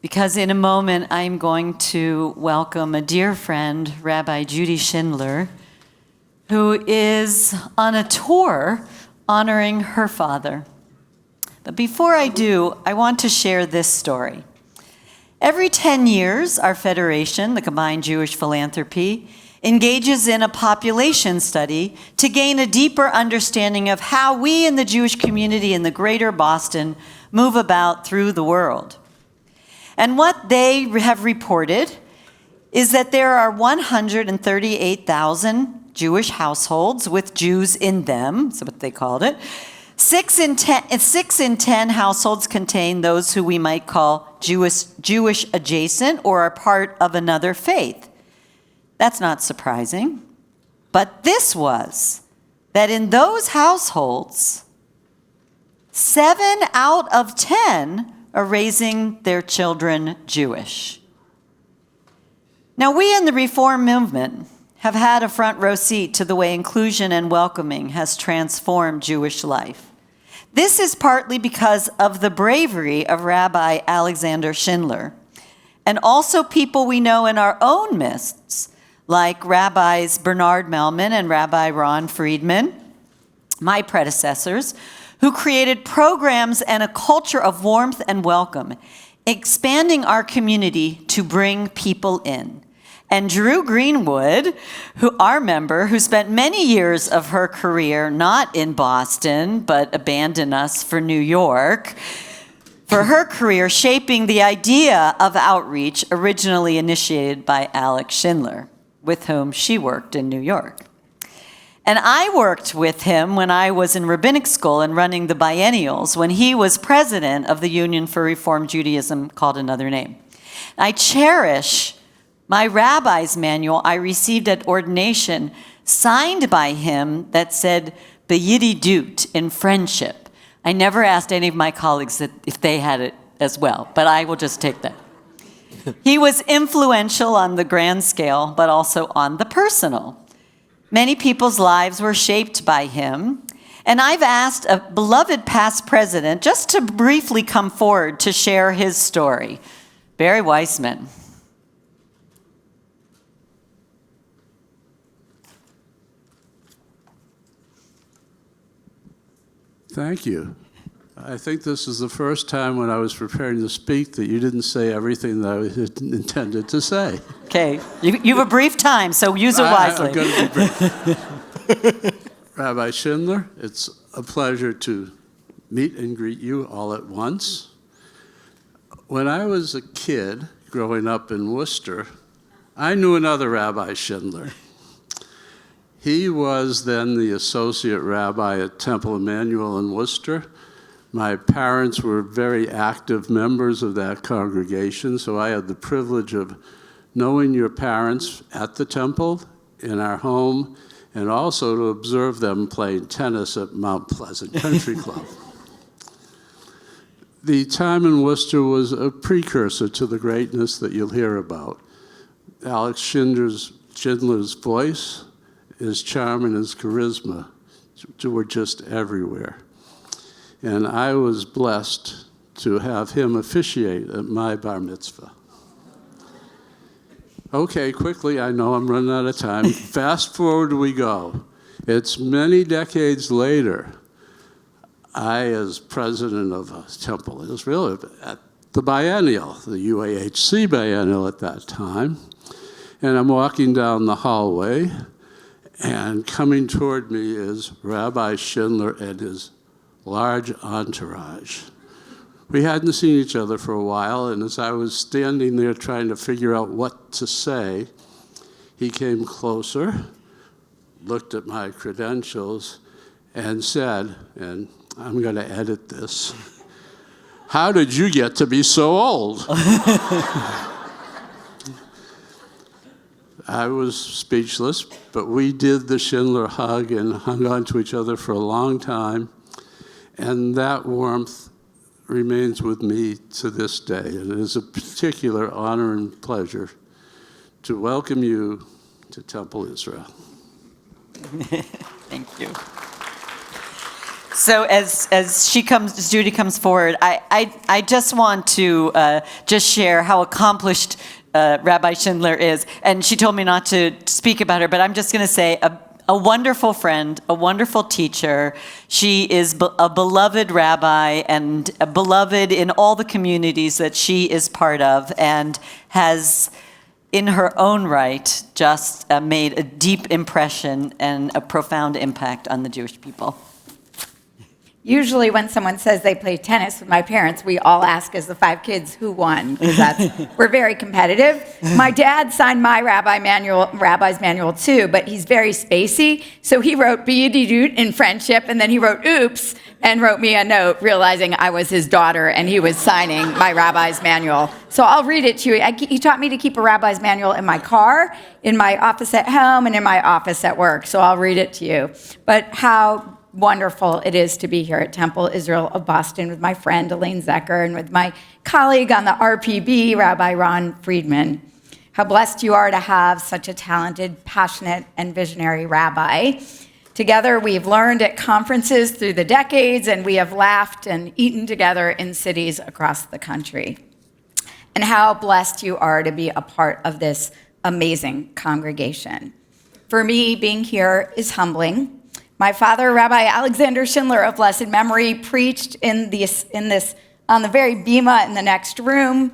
because in a moment I'm going to welcome a dear friend, Rabbi Judy Schindler, who is on a tour honoring her father. But before I do, I want to share this story. Every 10 years, our federation, the Combined Jewish Philanthropy, engages in a population study to gain a deeper understanding of how we in the Jewish community in the greater Boston move about through the world. And what they have reported is that there are 138,000 Jewish households with Jews in them, that's what they called it. 6 in 10 households contain those who we might call Jewish adjacent or are part of another faith. That's not surprising. But this was that in those households, 7 out of 10 are raising their children Jewish. Now, we in the Reform movement have had a front row seat to the way inclusion and welcoming has transformed Jewish life. This is partly because of the bravery of Rabbi Alexander Schindler, and also people we know in our own midst, like Rabbis Bernard Melman and Rabbi Ron Friedman, my predecessors, who created programs and a culture of warmth and welcome, expanding our community to bring people in. And Drew Greenwood, our member, who spent many years of her career not in Boston, but abandoned us for New York, for her career shaping the idea of outreach originally initiated by Alex Schindler, with whom she worked in New York. And I worked with him when I was in rabbinic school and running the biennials, when he was president of the Union for Reform Judaism, called another name. I cherish my rabbi's manual I received at ordination, signed by him, that said, "B'yididut," in friendship. I never asked any of my colleagues if they had it as well, but I will just take that. He was influential on the grand scale, but also on the personal. Many people's lives were shaped by him, and I've asked a beloved past president just to briefly come forward to share his story. Barry Weissman. Thank you. I think this is the first time when I was preparing to speak that you didn't say everything that I intended to say. Okay, you have a brief time, so use it wisely. I'm going to be brief. Rabbi Schindler, it's a pleasure to meet and greet you all at once. When I was a kid growing up in Worcester, I knew another Rabbi Schindler. He was then the associate rabbi at Temple Emmanuel in Worcester. My parents were very active members of that congregation, so I had the privilege of knowing your parents at the temple, in our home, and also to observe them playing tennis at Mount Pleasant Country Club. The time in Worcester was a precursor to the greatness that you'll hear about. Alex Schindler's voice, his charm and his charisma were just everywhere. And I was blessed to have him officiate at my bar mitzvah. Okay, quickly, I know I'm running out of time. Fast forward we go. It's many decades later, I, as president of Temple Israel, at the biennial, the UAHC biennial at that time, and I'm walking down the hallway, and coming toward me is Rabbi Schindler and his large entourage. We hadn't seen each other for a while, and as I was standing there trying to figure out what to say, he came closer, looked at my credentials, and said, and I'm going to edit this, "How did you get to be so old?" I was speechless, but we did the Schindler hug and hung on to each other for a long time, and that warmth remains with me to this day. And it is a particular honor and pleasure to welcome you to Temple Israel. Thank you. So as Judy comes forward, I just want to just share how accomplished Rabbi Schindler is. And she told me not to speak about her, but I'm just going to say a wonderful friend, a wonderful teacher. She is a beloved rabbi and a beloved in all the communities that she is part of, and has, in her own right, just made a deep impression and a profound impact on the Jewish people. Usually when someone says they play tennis with my parents, we all ask as the 5 kids who won, because we're very competitive. My dad signed my rabbi's manual too, but he's very spacey. So he wrote B'yididut in friendship, and then he wrote oops, and wrote me a note realizing I was his daughter and he was signing my rabbi's manual. So I'll read it to you. He taught me to keep a rabbi's manual in my car, in my office at home, and in my office at work. So I'll read it to you. But how wonderful it is to be here at Temple Israel of Boston with my friend Elaine Zecker and with my colleague on the RPB, Rabbi Ron Friedman. How blessed you are to have such a talented, passionate, and visionary rabbi. Together, we've learned at conferences through the decades, and we have laughed and eaten together in cities across the country. And how blessed you are to be a part of this amazing congregation. For me, being here is humbling. My father, Rabbi Alexander Schindler of blessed memory, preached on the very bima in the next room.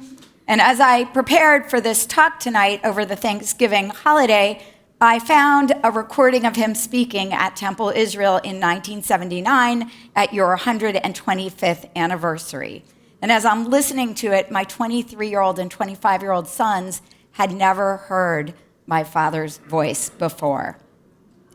And as I prepared for this talk tonight over the Thanksgiving holiday, I found a recording of him speaking at Temple Israel in 1979 at your 125th anniversary. And as I'm listening to it, my 23-year-old and 25-year-old sons had never heard my father's voice before.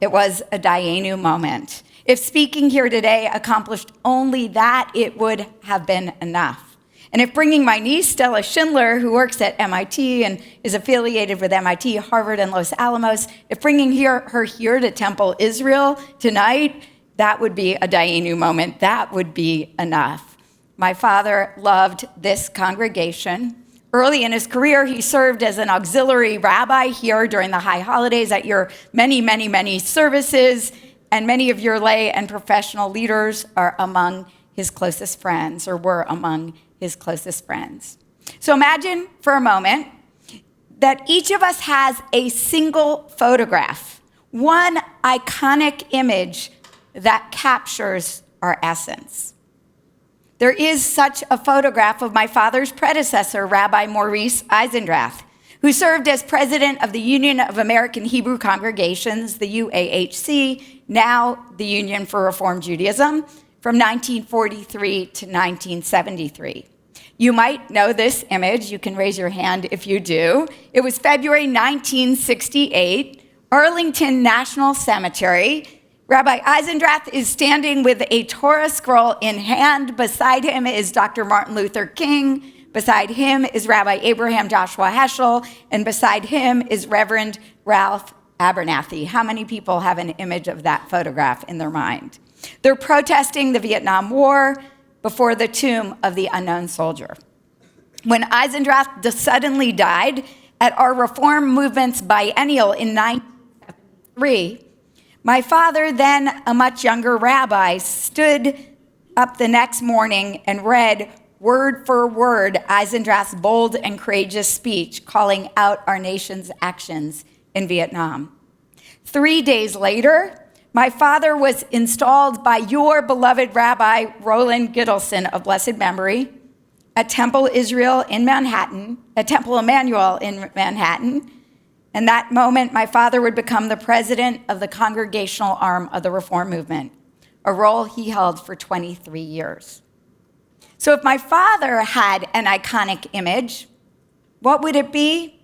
It was a Dayenu moment. If speaking here today accomplished only that, it would have been enough. And if bringing my niece, Stella Schindler, who works at MIT and is affiliated with MIT, Harvard, and Los Alamos, if bringing her here to Temple Israel tonight, that would be a Dayenu moment. That would be enough. My father loved this congregation. Early in his career, he served as an auxiliary rabbi here during the high holidays at your many, many, many services, and many of your lay and professional leaders are among his closest friends, or were among his closest friends. So imagine for a moment that each of us has a single photograph, one iconic image that captures our essence. There is such a photograph of my father's predecessor, Rabbi Maurice Eisendrath, who served as president of the Union of American Hebrew Congregations, the UAHC, now the Union for Reform Judaism, from 1943 to 1973. You might know this image. You can raise your hand if you do. It was February 1968, Arlington National Cemetery. Rabbi Eisendrath is standing with a Torah scroll in hand. Beside him is Dr. Martin Luther King. Beside him is Rabbi Abraham Joshua Heschel. And beside him is Reverend Ralph Abernathy. How many people have an image of that photograph in their mind? They're protesting the Vietnam War before the tomb of the unknown soldier. When Eisendrath suddenly died at our Reform Movement's biennial in 1973, my father, then a much younger rabbi, stood up the next morning and read word for word Eisendrath's bold and courageous speech calling out our nation's actions in Vietnam. 3 days later, my father was installed by your beloved Rabbi Roland Gittleson of blessed memory at Temple Israel in Manhattan, at Temple Emmanuel in Manhattan. And that moment, my father would become the president of the congregational arm of the Reform Movement, a role he held for 23 years. So if my father had an iconic image, what would it be?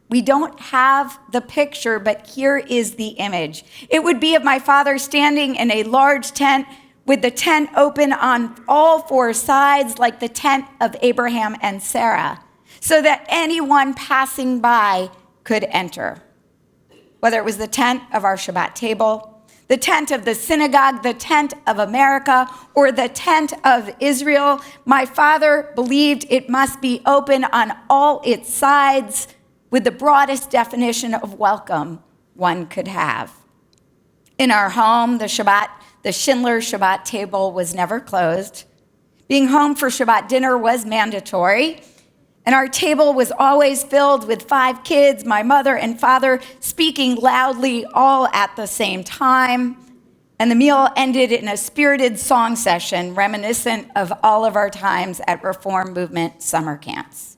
We don't have the picture, but here is the image. It would be of my father standing in a large tent with the tent open on all 4 sides like the tent of Abraham and Sarah, so that anyone passing by could enter. Whether it was the tent of our Shabbat table, the tent of the synagogue, the tent of America, or the tent of Israel, my father believed it must be open on all its sides with the broadest definition of welcome one could have. In our home, the the Schindler Shabbat table was never closed. Being home for Shabbat dinner was mandatory. And our table was always filled with 5 kids, my mother and father speaking loudly all at the same time. And the meal ended in a spirited song session reminiscent of all of our times at Reform Movement summer camps.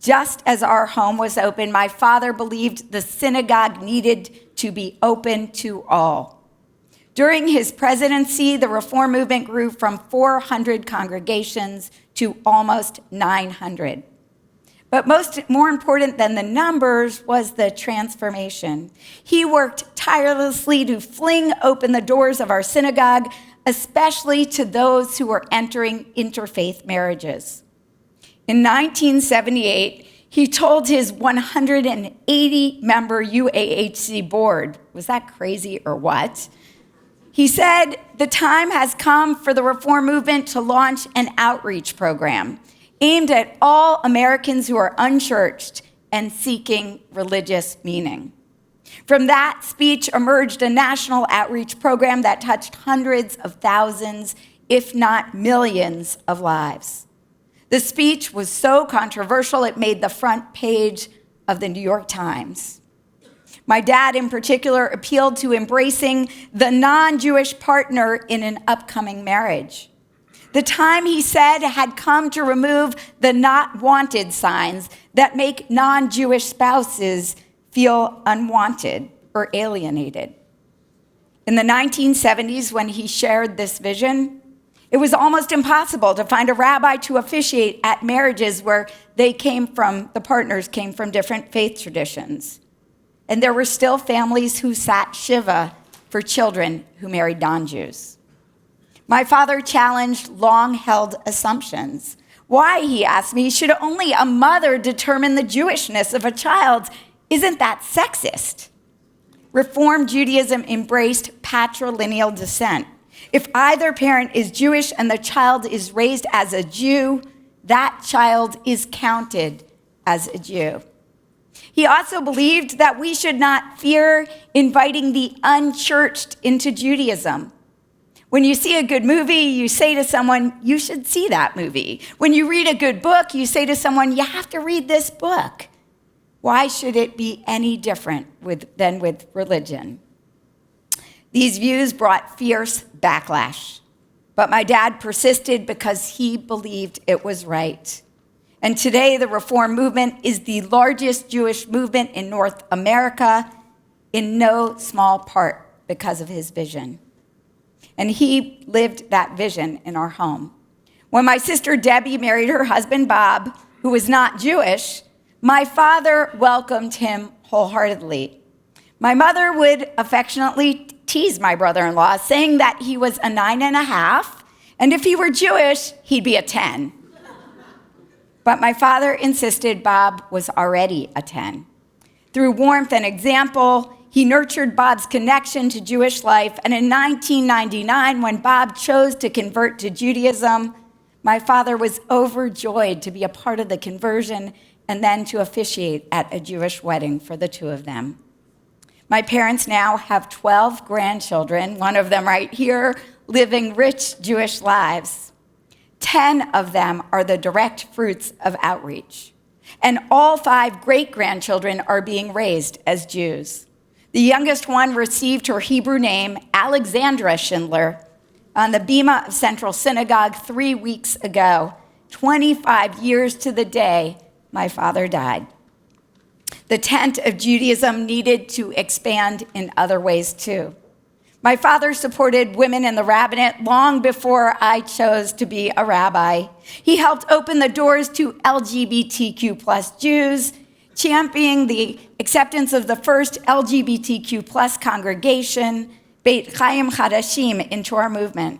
Just as our home was open, my father believed the synagogue needed to be open to all. During his presidency, the Reform Movement grew from 400 congregations to almost 900. But more important than the numbers was the transformation. He worked tirelessly to fling open the doors of our synagogue, especially to those who were entering interfaith marriages. In 1978, he told his 180-member UAHC board, was that crazy or what? He said, the time has come for the Reform Movement to launch an outreach program aimed at all Americans who are unchurched and seeking religious meaning. From that speech emerged a national outreach program that touched hundreds of thousands, if not millions, of lives. The speech was so controversial it made the front page of the New York Times. My dad, in particular, appealed to embracing the non-Jewish partner in an upcoming marriage. The time, he said, had come to remove the not wanted signs that make non-Jewish spouses feel unwanted or alienated. In the 1970s, when he shared this vision, it was almost impossible to find a rabbi to officiate at marriages where the partners came from different faith traditions. And there were still families who sat Shiva for children who married non-Jews. My father challenged long-held assumptions. Why, he asked me, should only a mother determine the Jewishness of a child? Isn't that sexist? Reform Judaism embraced patrilineal descent. If either parent is Jewish and the child is raised as a Jew, that child is counted as a Jew. He also believed that we should not fear inviting the unchurched into Judaism. When you see a good movie, you say to someone, you should see that movie. When you read a good book, you say to someone, you have to read this book. Why should it be any different than with religion? These views brought fierce backlash, but my dad persisted because he believed it was right. And today, the Reform Movement is the largest Jewish movement in North America, in no small part because of his vision. And he lived that vision in our home. When my sister Debbie married her husband Bob, who was not Jewish, my father welcomed him wholeheartedly. My mother would affectionately tease my brother-in-law, saying that he was a 9.5, and if he were Jewish, he'd be a 10. But my father insisted Bob was already a 10. Through warmth and example, he nurtured Bob's connection to Jewish life, and in 1999, when Bob chose to convert to Judaism, my father was overjoyed to be a part of the conversion and then to officiate at a Jewish wedding for the two of them. My parents now have 12 grandchildren, one of them right here, living rich Jewish lives. 10 of them are the direct fruits of outreach. And all 5 great-grandchildren are being raised as Jews. The youngest one received her Hebrew name, Alexandra Schindler, on the Bema of Central Synagogue 3 weeks ago, 25 years to the day my father died. The tent of Judaism needed to expand in other ways too. My father supported women in the rabbinate long before I chose to be a rabbi. He helped open the doors to LGBTQ plus Jews, championing the acceptance of the first LGBTQ plus congregation, Beit Chaim Chadashim, into our movement.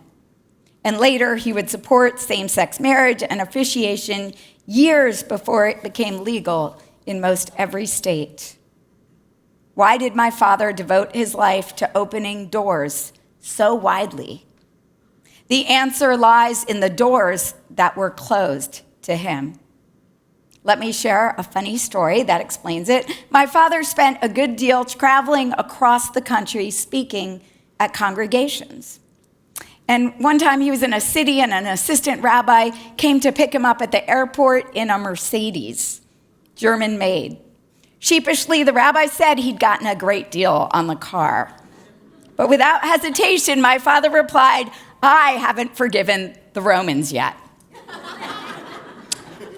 And later, he would support same-sex marriage and officiation years before it became legal in most every state. Why did my father devote his life to opening doors so widely? The answer lies in the doors that were closed to him. Let me share a funny story that explains it. My father spent a good deal traveling across the country speaking at congregations. And one time he was in a city and an assistant rabbi came to pick him up at the airport in a Mercedes, German made. Sheepishly, the rabbi said he'd gotten a great deal on the car. But without hesitation, my father replied, "I haven't forgiven the Romans yet."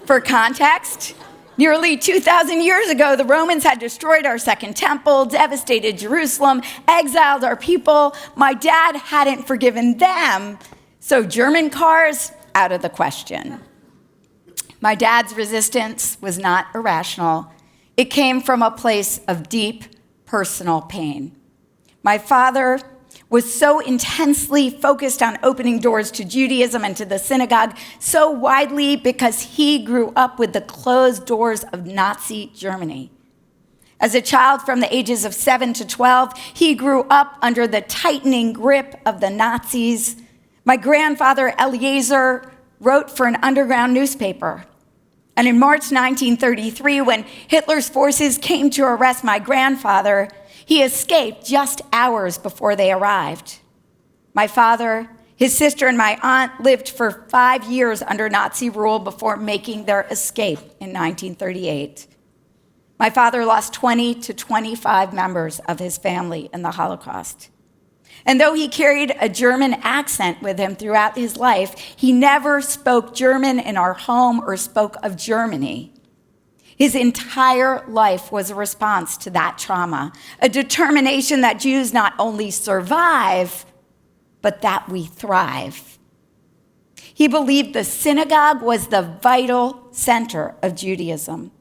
For context, nearly 2,000 years ago, the Romans had destroyed our second temple, devastated Jerusalem, exiled our people. My dad hadn't forgiven them, so German cars, out of the question. My dad's resistance was not irrational. It came from a place of deep personal pain. My father was so intensely focused on opening doors to Judaism and to the synagogue so widely because he grew up with the closed doors of Nazi Germany. As a child from the ages of 7 to 12, he grew up under the tightening grip of the Nazis. My grandfather, Eliezer, wrote for an underground newspaper. And in March 1933, when Hitler's forces came to arrest my grandfather, he escaped just hours before they arrived. My father, his sister, and my aunt lived for 5 years under Nazi rule before making their escape in 1938. My father lost 20 to 25 members of his family in the Holocaust. And though he carried a German accent with him throughout his life, he never spoke German in our home or spoke of Germany. His entire life was a response to that trauma, a determination that Jews not only survive, but that we thrive. He believed the synagogue was the vital center of Judaism.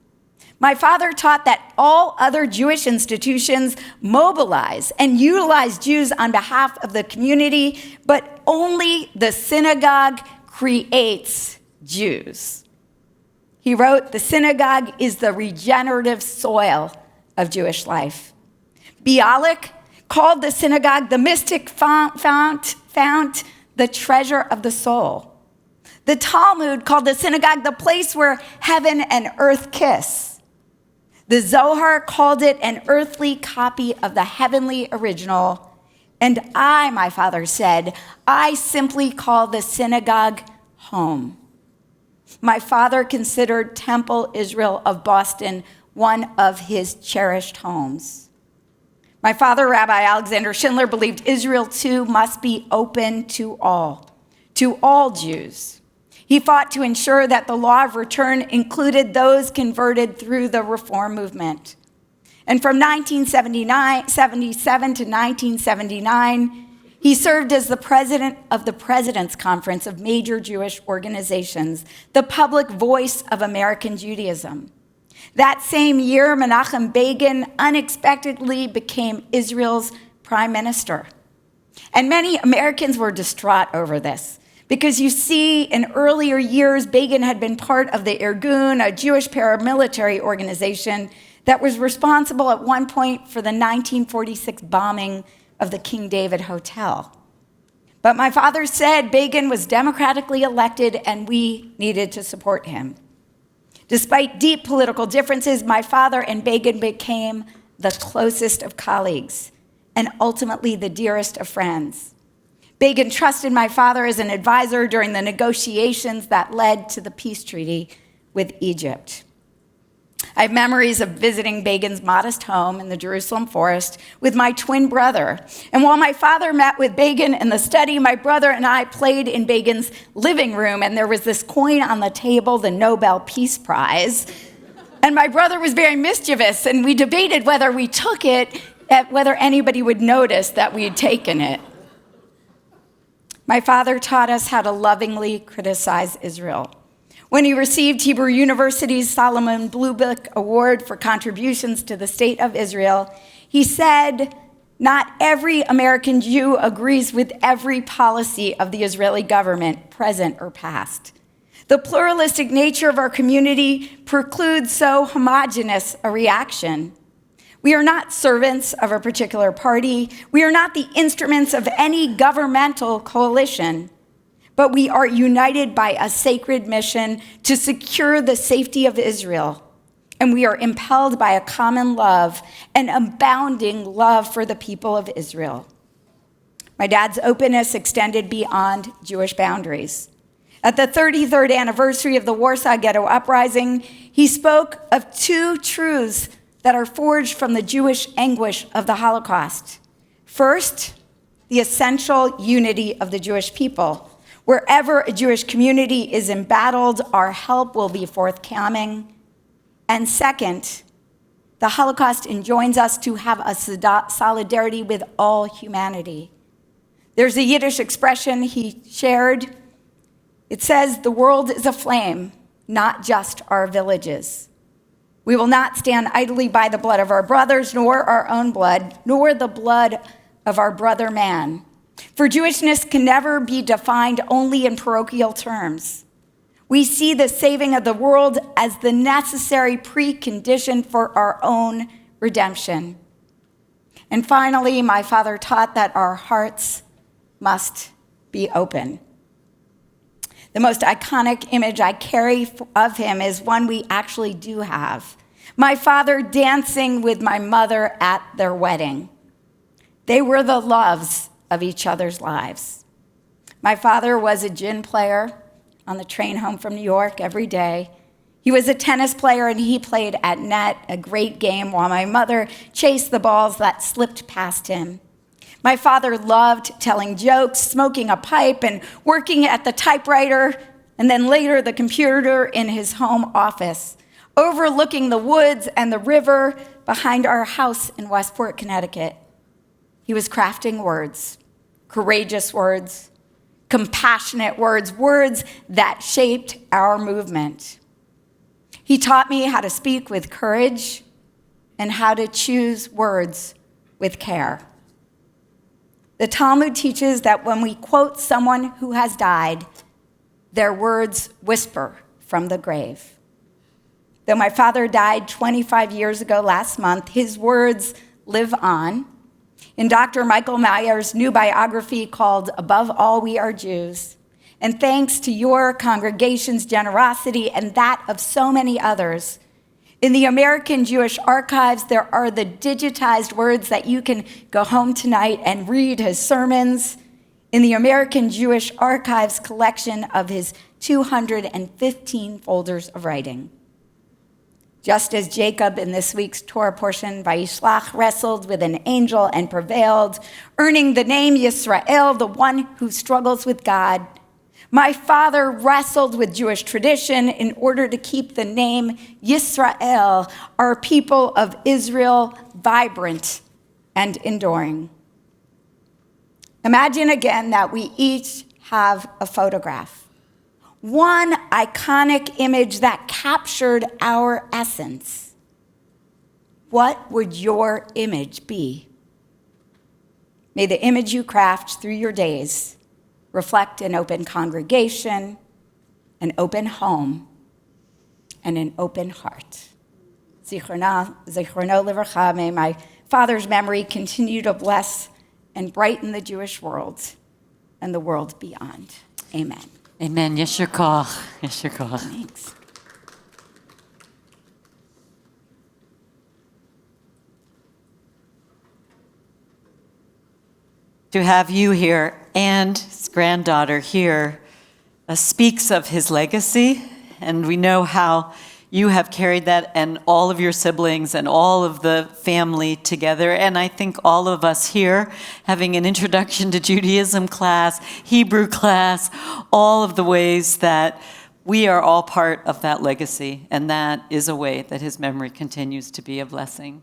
My father taught that all other Jewish institutions mobilize and utilize Jews on behalf of the community, but only the synagogue creates Jews. He wrote, "The synagogue is the regenerative soil of Jewish life." Bialik called the synagogue the mystic fount, the treasure of the soul. The Talmud called the synagogue the place where heaven and earth kiss. The Zohar called it an earthly copy of the heavenly original. And I, my father said, I simply call the synagogue home. My father considered Temple Israel of Boston one of his cherished homes. My father, Rabbi Alexander Schindler, believed Israel too must be open to all Jews. He fought to ensure that the law of return included those converted through the Reform movement. And from 1977 to 1979, he served as the president of the President's Conference of major Jewish organizations, the public voice of American Judaism. That same year, Menachem Begin unexpectedly became Israel's prime minister. And many Americans were distraught over this. Because you see, in earlier years, Begin had been part of the Irgun, a Jewish paramilitary organization that was responsible at one point for the 1946 bombing of the King David Hotel. But my father said Begin was democratically elected and we needed to support him. Despite deep political differences, my father and Begin became the closest of colleagues and ultimately the dearest of friends. Begin trusted my father as an advisor during the negotiations that led to the peace treaty with Egypt. I have memories of visiting Begin's modest home in the Jerusalem forest with my twin brother. And while my father met with Begin in the study, my brother and I played in Begin's living room, and there was this coin on the table, the Nobel Peace Prize. And my brother was very mischievous, and we debated whether we took it, whether anybody would notice that we had taken it. My father taught us how to lovingly criticize Israel. When he received Hebrew University's Solomon Blue Book Award for contributions to the state of Israel, he said, "Not every American Jew agrees with every policy of the Israeli government, present or past. The pluralistic nature of our community precludes so homogeneous a reaction. We are not servants of a particular party. We are not the instruments of any governmental coalition, but we are united by a sacred mission to secure the safety of Israel. And we are impelled by a common love, an abounding love for the people of Israel." My dad's openness extended beyond Jewish boundaries. At the 33rd anniversary of the Warsaw Ghetto Uprising, he spoke of two truths that are forged from the Jewish anguish of the Holocaust. First, the essential unity of the Jewish people. Wherever a Jewish community is embattled, our help will be forthcoming. And second, the Holocaust enjoins us to have a solidarity with all humanity. There's a Yiddish expression he shared. It says, "The world is aflame, not just our villages. We will not stand idly by the blood of our brothers, nor our own blood, nor the blood of our brother man. For Jewishness can never be defined only in parochial terms. We see the saving of the world as the necessary precondition for our own redemption." And finally, my father taught that our hearts must be open. The most iconic image I carry of him is one we actually do have. My father dancing with my mother at their wedding. They were the loves of each other's lives. My father was a gin player on the train home from New York every day. He was a tennis player and he played at net, a great game, while my mother chased the balls that slipped past him. My father loved telling jokes, smoking a pipe, and working at the typewriter, and then later the computer in his home office, overlooking the woods and the river behind our house in Westport, Connecticut. He was crafting words, courageous words, compassionate words, words that shaped our movement. He taught me how to speak with courage and how to choose words with care. The Talmud teaches that when we quote someone who has died, their words whisper from the grave. Though my father died 25 years ago last month, his words live on. In Dr. Michael Meyer's new biography called "Above All We Are Jews," and thanks to your congregation's generosity and that of so many others, in the American Jewish Archives, there are the digitized words that you can go home tonight and read his sermons in the American Jewish Archives collection of his 215 folders of writing. Just as Jacob in this week's Torah portion, Vayishlach, wrestled with an angel and prevailed, earning the name Yisrael, the one who struggles with God, my father wrestled with Jewish tradition in order to keep the name Yisrael, our people of Israel, vibrant and enduring. Imagine again that we each have a photograph, one iconic image that captured our essence. What would your image be? May the image you craft through your days reflect an open congregation, an open home, and an open heart. Zichrono livracha, may my father's memory continue to bless and brighten the Jewish world and the world beyond. Amen. Amen. Yesher koach. Yesher koach. Thanks. To have you here and his granddaughter here speaks of his legacy, and we know how you have carried that and all of your siblings and all of the family together. And I think all of us here, having an introduction to Judaism class, Hebrew class, all of the ways that we are all part of that legacy, and that is a way that his memory continues to be a blessing.